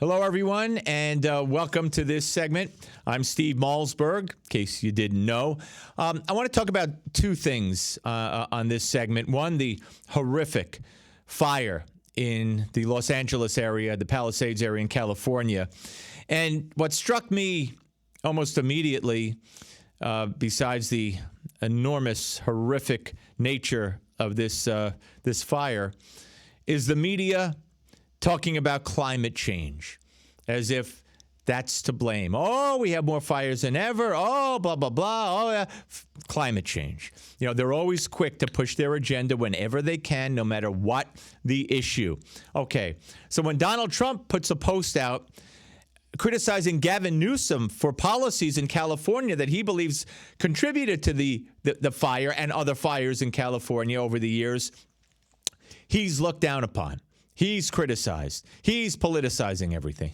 Hello, everyone, and welcome to this segment. I'm Steve Malzberg, in case you didn't know. I want to talk about two things on this segment. One, the horrific fire in the Los Angeles area, the Palisades area in California. And what struck me almost immediately, besides the enormous, horrific nature of this fire, is the media talking about climate change as if that's to blame. Oh, we have more fires than ever. Oh, blah, blah, blah. Oh, yeah. Climate change. You know, they're always quick to push their agenda whenever they can, no matter what the issue. Okay, so when Donald Trump puts a post out criticizing Gavin Newsom for policies in California that he believes contributed to the fire and other fires in California over the years, he's looked down upon. He's criticized. He's politicizing everything.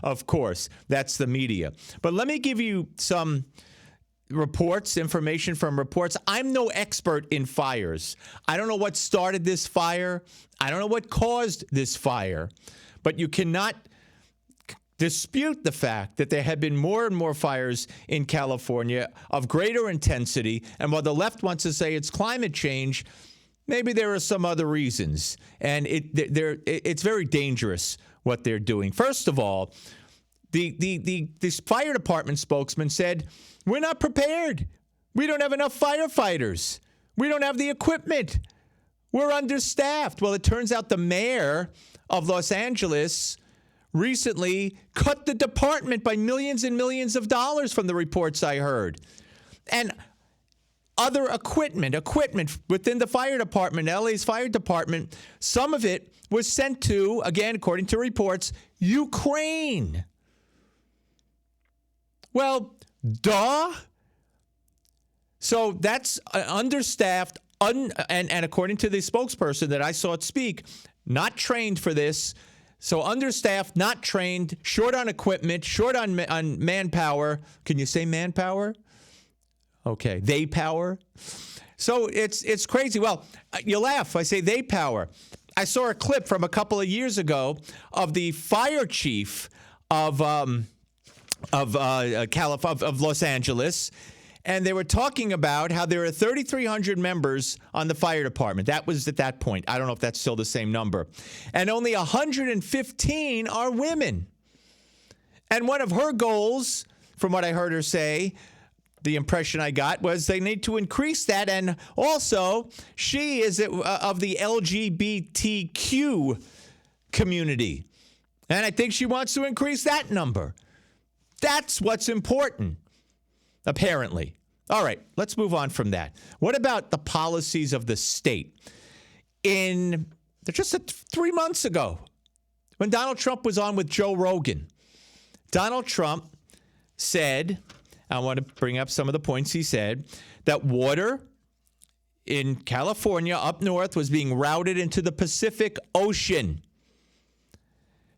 Of course, that's the media. But let me give you some reports, information from reports. I'm no expert in fires. I don't know what started this fire. I don't know what caused this fire. But you cannot dispute the fact that there have been more and more fires in California of greater intensity. And while the left wants to say it's climate change, maybe there are some other reasons, and it's very dangerous what they're doing. First of all, this fire department spokesman said, we're not prepared. We don't have enough firefighters. We don't have the equipment. We're understaffed. Well, it turns out the mayor of Los Angeles recently cut the department by millions and millions of dollars from the reports I heard. And other equipment within the fire department, LA's fire department, some of it was sent to, again, according to reports, Ukraine. Well, duh. So that's understaffed, and according to the spokesperson that I saw it speak, not trained for this. So understaffed, not trained, short on equipment, short on manpower. Can you say manpower? Okay, they power. So it's crazy. Well, you laugh. I say they power. I saw a clip from a couple of years ago of the fire chief of Los Angeles, and they were talking about how there are 3,300 members on the fire department. That was at that point. I don't know if that's still the same number. And only 115 are women. And one of her goals, from what I heard her say, the impression I got was they need to increase that. And also, she is of the LGBTQ community. And I think she wants to increase that number. That's what's important, apparently. All right, let's move on from that. What about the policies of the state? Just 3 months ago, when Donald Trump was on with Joe Rogan, Donald Trump said, I want to bring up some of the points he said, that water in California up north was being routed into the Pacific Ocean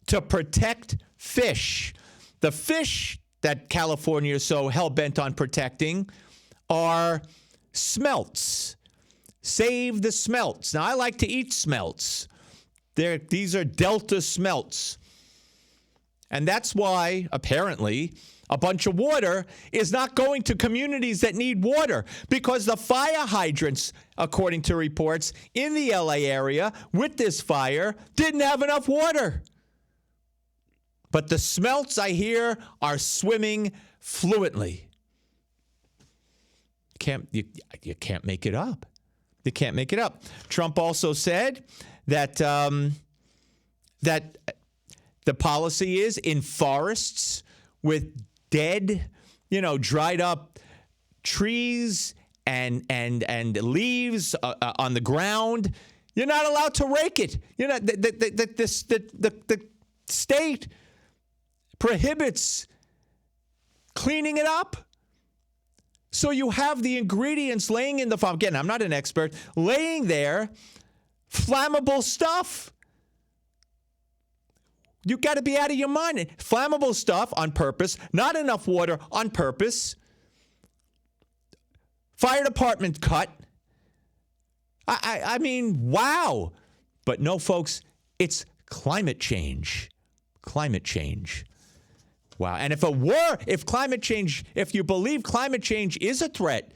to protect fish. The fish that California is so hell-bent on protecting are smelts. Save the smelts. Now, I like to eat smelts. These are Delta smelts. And that's why, apparently, a bunch of water is not going to communities that need water, because the fire hydrants, according to reports, in the LA area with this fire didn't have enough water. But the smelts, I hear, are swimming fluently. You can't make it up. You can't make it up. Trump also said that that the policy is in forests with dead, dried up trees and leaves on the ground. You're not allowed to rake it. The state prohibits cleaning it up. So you have the ingredients laying in the farm. Again, I'm not an expert. Laying there, flammable stuff. You got to be out of your mind. Flammable stuff on purpose. Not enough water on purpose. Fire department cut. I mean, wow. But no, folks, it's climate change. climate change. Wow. And if you believe climate change is a threat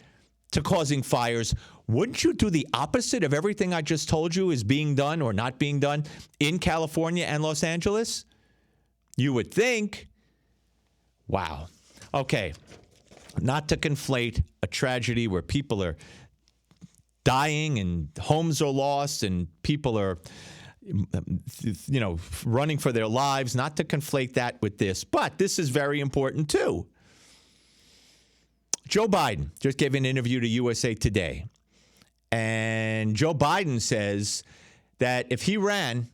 to causing fires, wouldn't you do the opposite of everything I just told you is being done or not being done in California and Los Angeles? You would think. Wow. Okay. Not to conflate a tragedy where people are dying and homes are lost and people are, running for their lives, not to conflate that with this. But this is very important, too. Joe Biden just gave an interview to USA Today. And Joe Biden says that if he ran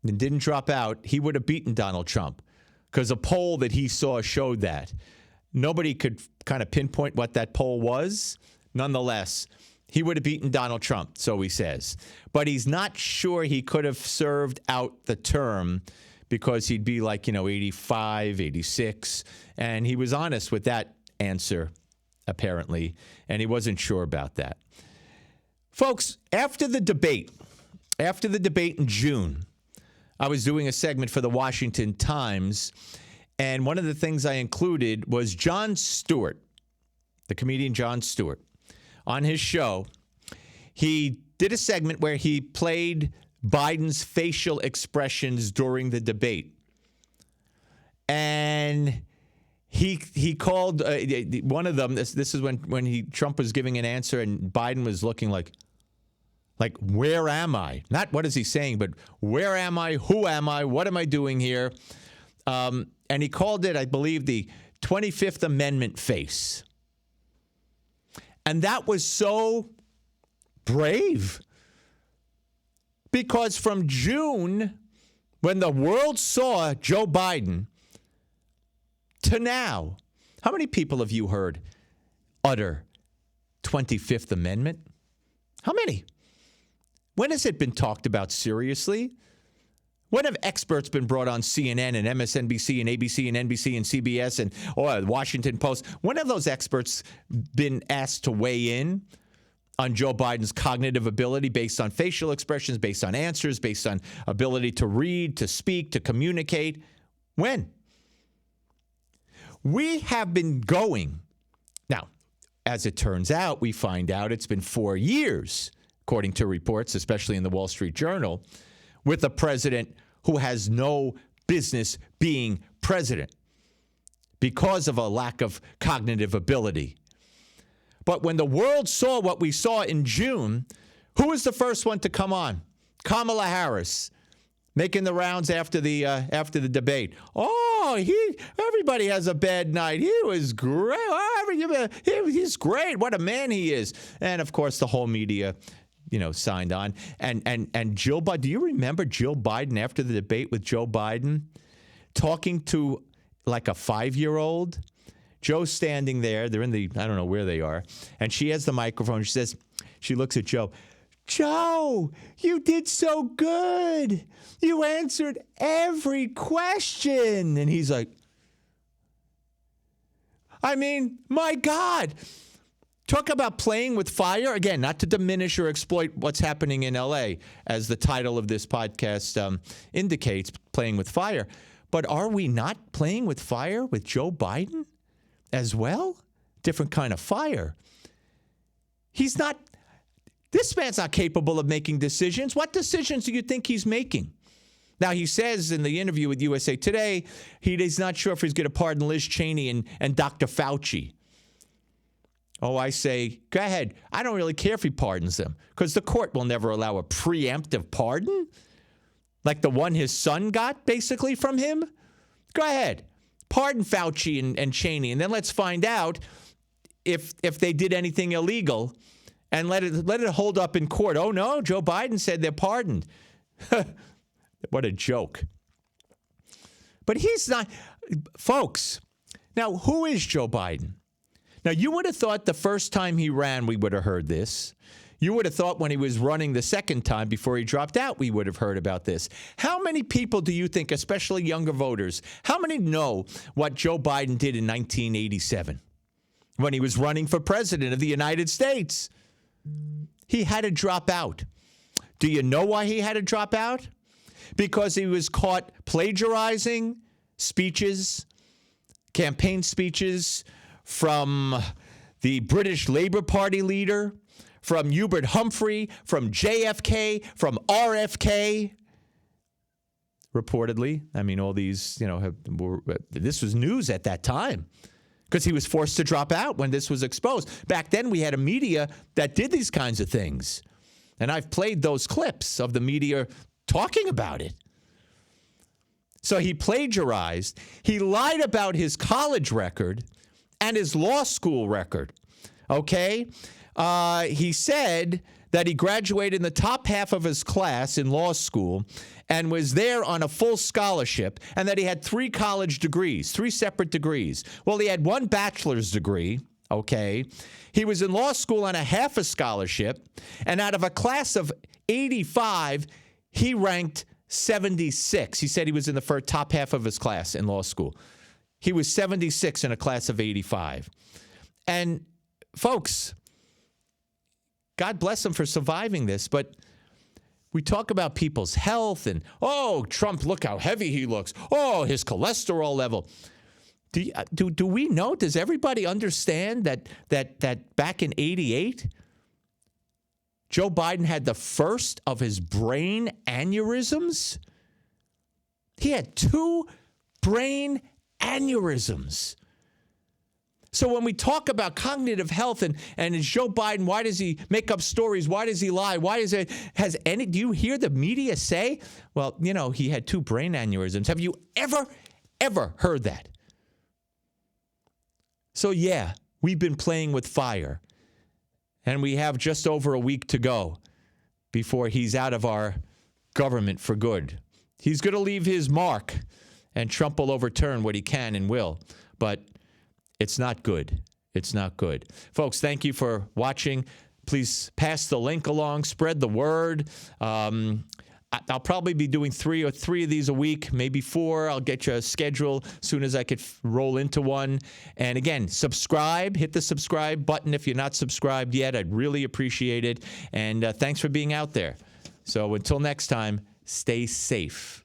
and didn't drop out, he would have beaten Donald Trump because a poll that he saw showed that. Nobody could kind of pinpoint what that poll was. Nonetheless, he would have beaten Donald Trump, so he says. But he's not sure he could have served out the term because he'd be like, 85, 86. And he was honest with that answer, apparently, and he wasn't sure about that. Folks, after the debate in June, I was doing a segment for the Washington Times, and one of the things I included was Jon Stewart, the comedian Jon Stewart. On his show, he did a segment where he played Biden's facial expressions during the debate. And he called one of them, this is when Trump was giving an answer and Biden was looking like, where am I? Not what is he saying, but where am I? Who am I? What am I doing here? And he called it, I believe, the 25th Amendment face. And that was so brave because from June, when the world saw Joe Biden, to now, how many people have you heard utter 25th Amendment? How many? When has it been talked about seriously? When have experts been brought on CNN and MSNBC and ABC and NBC and CBS and the Washington Post? When have those experts been asked to weigh in on Joe Biden's cognitive ability based on facial expressions, based on answers, based on ability to read, to speak, to communicate? When? We have been going. Now, as it turns out, we find out it's been 4 years, according to reports, especially in the Wall Street Journal, with a president who has no business being president because of a lack of cognitive ability. But when the world saw what we saw in June, who was the first one to come on? Kamala Harris, making the rounds after the debate. Everybody has a bad night. He was great. He's great. What a man he is. And of course, the whole media signed on. And Jill Biden, do you remember Jill Biden after the debate with Joe Biden talking to like a 5-year-old? Joe's standing there. They're I don't know where they are. And she has the microphone. She looks at Joe. Joe, you did so good. You answered every question. And he's like, my God. Talk about playing with fire. Again, not to diminish or exploit what's happening in L.A., as the title of this podcast indicates, playing with fire. But are we not playing with fire with Joe Biden as well? Different kind of fire. This man's not capable of making decisions. What decisions do you think he's making? Now, he says in the interview with USA Today, he's not sure if he's going to pardon Liz Cheney and Dr. Fauci. Oh, I say, go ahead. I don't really care if he pardons them because the court will never allow a preemptive pardon like the one his son got basically from him. Go ahead. Pardon Fauci and Cheney, and then let's find out if they did anything illegal and let it hold up in court. Oh, no, Joe Biden said they're pardoned. What a joke. But he's not. Folks, now, who is Joe Biden? Now, you would have thought the first time he ran, we would have heard this. You would have thought when he was running the second time before he dropped out, we would have heard about this. How many people do you think, especially younger voters, how many know what Joe Biden did in 1987 when he was running for president of the United States? He had to drop out. Do you know why he had to drop out? because he was caught plagiarizing speeches, campaign speeches from the British Labour Party leader, from Hubert Humphrey, from JFK, from RFK. Reportedly, I mean, all these, this was news at that time because he was forced to drop out when this was exposed. Back then, we had a media that did these kinds of things. And I've played those clips of the media talking about it. So he plagiarized. He lied about his college record and his law school record. Okay? He said that he graduated in the top half of his class in law school and was there on a full scholarship, and that he had 3 college degrees, 3 separate degrees. Well, he had 1 bachelor's degree, okay? He was in law school on a half a scholarship, and out of a class of 85, he ranked 76. He said he was in the top half of his class in law school. He was 76 in a class of 85. And folks, God bless him for surviving this, but we talk about people's health and, oh, Trump, look how heavy he looks. Oh, his cholesterol level. Do we know? Does everybody understand that back in 88, Joe Biden had the first of his brain aneurysms? He had 2 brain aneurysms. So when we talk about cognitive health and is Joe Biden, why does he make up stories? Why does he lie? Why is it, do you hear the media say, well, he had 2 brain aneurysms? Have you ever heard that? So yeah, we've been playing with fire, and we have just over a week to go before he's out of our government for good. He's going to leave his mark, and Trump will overturn what he can and will, but it's not good. It's not good. Folks, thank you for watching. Please pass the link along, spread the word. I'll probably be doing 3 of these a week, maybe 4. I'll get you a schedule as soon as I could roll into one. And again, subscribe. Hit the subscribe button if you're not subscribed yet. I'd really appreciate it. And thanks for being out there. So until next time, stay safe.